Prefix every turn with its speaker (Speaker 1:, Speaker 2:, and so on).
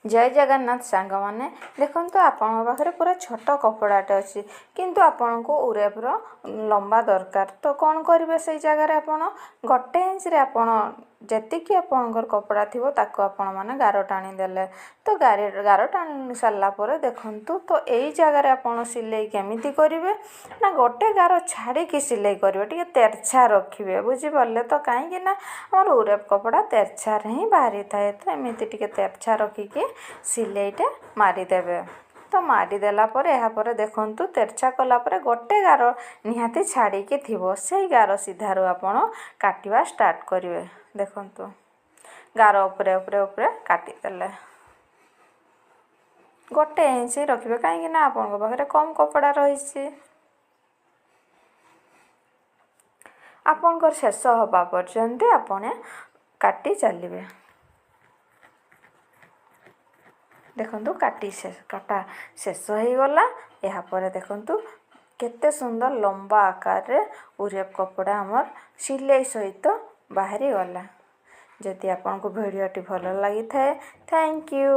Speaker 1: जय जगन्नाथ सांग मैंने देखो आपण पाखे पूरा छोट कपड़ाटे अच्छी किंतु आपण को उरेपर लंबा दरकार तो कौन करेंगे से जगार आपण गोटे इंच रे आपण जी आपणकर कपड़ा थी आपण मैंने गार टाणीदे तो गार टाणी सारापर देखु तो यही जगार आपण सिलाई केमी करेंगे ना गोटे गार छाड़ी सिलाई करेंगे टे तेरछा रखिए बुझीपारे तो कहीं आम उरेप कपड़ा तेरछा ही बाहरी थाए तो एमती टे तेरछा रखिकी सिलाईटा मारिदेवे तो मारिदेला यापर देखु तेरछा कलापर गोटे गार निहाती छाड़ी थी से गार सीधारू आपण काटिवा स्टार्ट करेंगे देखु गार उपरे उपरे उपरे काटिदेले गोटे इंच रखिए कहीं आपण पाखे कम कपड़ा रही आपणकर शेष हवा पर्यंत आपण काटी चलिए देखु काटा शेष हो गला यापर देखु केते सुंदर लंबा आकार रे उरेप कपड़ा आमर सिलाई सहित बाहरी गला जदि आपन को वीडियोटी भल लगी थाए थैंक यू।